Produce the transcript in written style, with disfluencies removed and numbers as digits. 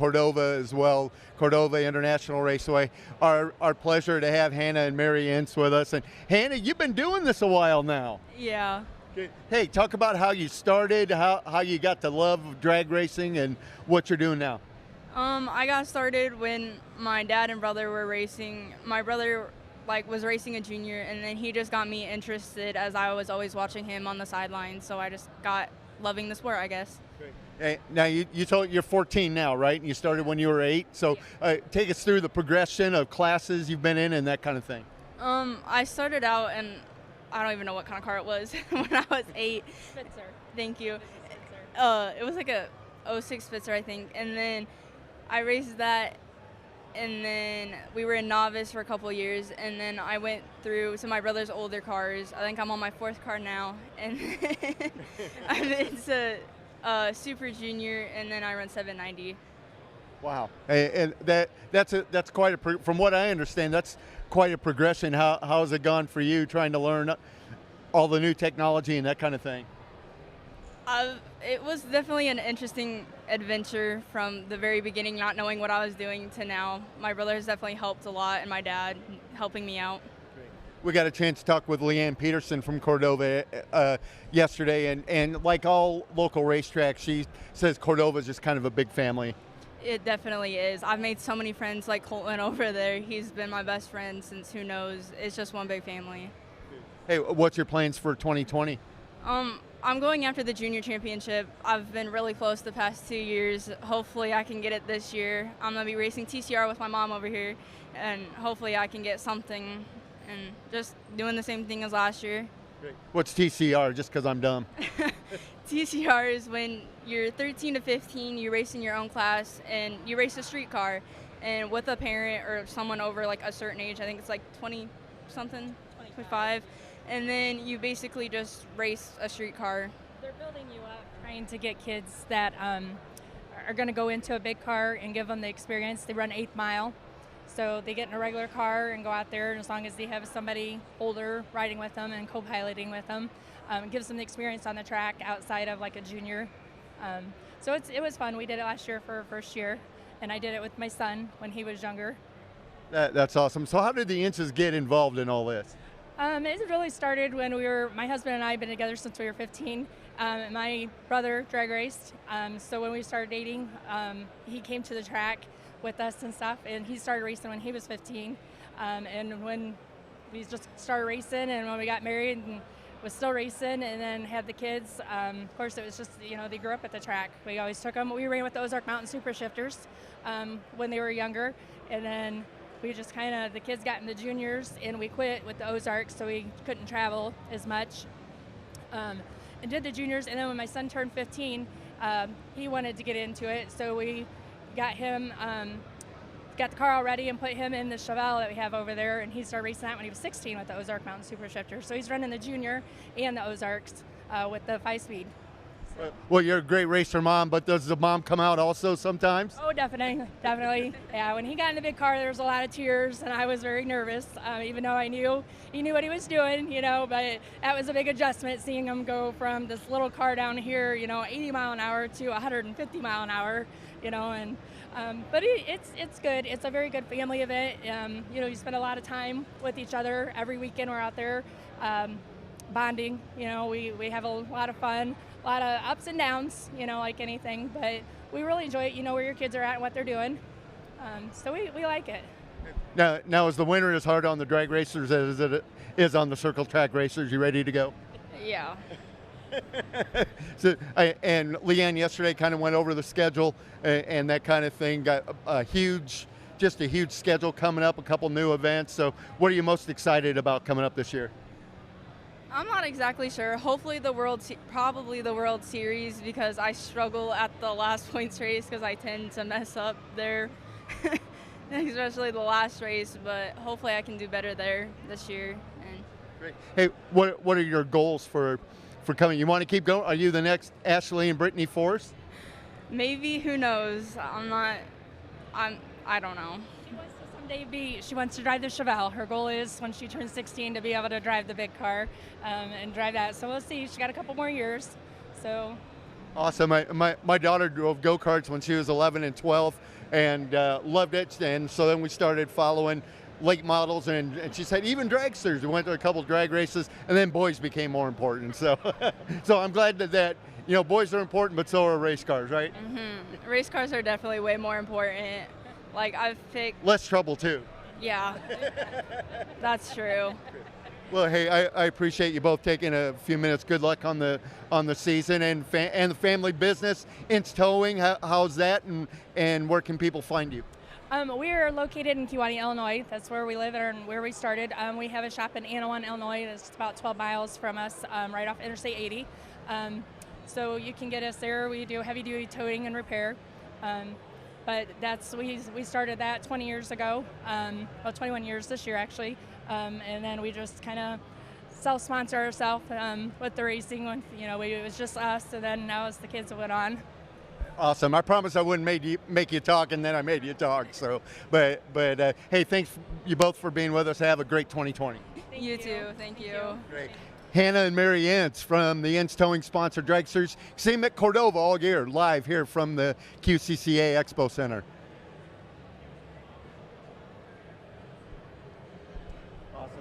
Cordova as well, Cordova International Raceway. Our pleasure to have Hannah and Mary Ince with us. And Hannah, you've been doing this a while now. Yeah. Hey, talk about how you started, how you got to love drag racing, and what you're doing now. I got started when my dad and brother were racing. My brother was racing a junior, and then he just got me interested as I was always watching him on the sidelines. So I just got loving the sport, I guess. Hey, now you told you're 14 now, right? And you started when you were 8. So take us through the progression of classes you've been in and that kind of thing. I started out, and I don't even know what kind of car it was when I was 8. Spitzer. Thank you. Spitzer. It was like a '06 Spitzer, I think, and then I raced that, and then we were in novice for a couple years, and then I went through some of my brother's older cars. I think I'm on my 4th car now, and then I've been to Super Junior, and then I run 790. Wow, and that's quite from what I understand, that's quite a progression. How has it gone for you trying to learn all the new technology and that kind of thing? It was definitely an interesting adventure from the very beginning, not knowing what I was doing, to now. My brother has definitely helped a lot, and my dad helping me out. We got a chance to talk with Leanne Peterson from Cordova yesterday, and like all local racetracks, she says Cordova is just kind of a big family. It definitely is. I've made so many friends like Colton over there. He's been my best friend since who knows. It's just one big family. Hey, what's your plans for 2020? I'm going after the junior championship. I've been really close the past 2 years. Hopefully I can get it this year. I'm going to be racing TCR with my mom over here, and hopefully I can get something, and just doing the same thing as last year. Great. What's TCR, just because I'm dumb? TCR is when you're 13 to 15, you race in your own class, and you race a street car, and with a parent or someone over like a certain age, I think it's like 20-something, 25, and then you basically just race a street car. They're building you up, trying to get kids that are going to go into a big car and give them the experience. They run 8 Mile. So they get in a regular car and go out there, and as long as they have somebody older riding with them and co-piloting with them, it gives them the experience on the track outside of like a junior. So it was fun. We did it last year for our first year, and I did it with my son when he was younger. That's awesome. So how did the Inces get involved in all this? It really started when my husband and I have been together since we were 15. My brother drag raced, so when we started dating, he came to the track with us and stuff, and he started racing when he was 15, and when we just started racing, and when we got married and was still racing, and then had the kids, of course it was just, they grew up at the track. We always took them. We ran with the Ozark Mountain Super Shifters when they were younger, and then we just the kids got in the juniors, and we quit with the Ozarks, so we couldn't travel as much, and did the juniors. And then when my son turned 15, he wanted to get into it, so we got him, got the car all ready and put him in the Chevelle that we have over there, and he started racing that when he was 16 with the Ozark Mountain Super Shifter. So he's running the junior and the Ozarks with the 5-speed. Well, you're a great racer, Mom, but does the mom come out also sometimes? Oh, definitely. Yeah, when he got in the big car, there was a lot of tears, and I was very nervous, even though I knew he knew what he was doing, but that was a big adjustment, seeing him go from this little car down here, 80 mile an hour to 150 mile an hour, and but it's good. It's a very good family event. You spend a lot of time with each other. Every weekend we're out there bonding. We have a lot of fun. A lot of ups and downs, like anything, but we really enjoy it. You know where your kids are at and what they're doing, so we like it. Now, is the winter as hard on the drag racers as it is on the circle track racers? You ready to go? Yeah. And Leanne yesterday kind of went over the schedule and that kind of thing. Got a huge schedule coming up, a couple new events. So what are you most excited about coming up this year? I'm not exactly sure. Hopefully probably the World Series, because I struggle at the last points race because I tend to mess up there, especially the last race, but hopefully I can do better there this year. Great. Hey, what are your goals for coming? You want to keep going? Are you the next Ashley and Brittany Forrest? Maybe, who knows? I don't know. She wants to drive the Chevelle. Her goal is when she turns 16 to be able to drive the big car and drive that. So we'll see. She got a couple more years. So Awesome. My daughter drove go-karts when she was 11 and 12 and loved it. And so then we started following late models, and she said even dragsters. We went to a couple drag races, and then boys became more important. So so I'm glad that boys are important, but so are race cars, right? Race cars are definitely way more important. Like I've picked, Less trouble too. yeah, that's true. Well, hey, I appreciate you both taking a few minutes. Good luck on the season and the family business. Inch Towing, how's that, and where can people find you? We are located in Kewaunee, Illinois. That's where we live and where we started. We have a shop in Anawan, Illinois. It's about 12 miles from us, right off Interstate 80. So you can get us there. We do heavy-duty towing and repair. But we started that 20 years ago, 21 years this year actually, and then we just kind of self-sponsor ourselves with the racing. It was just us, and then now as the kids went on. Awesome. I promised I wouldn't make you talk, and then I made you talk. So, but hey, thanks you both for being with us. Have a great 2020. You too. Thank you. Great. Hannah and Mary Inch from the Inch Towing sponsored dragsters. See them at Cordova all year, live here from the QCCA Expo Center.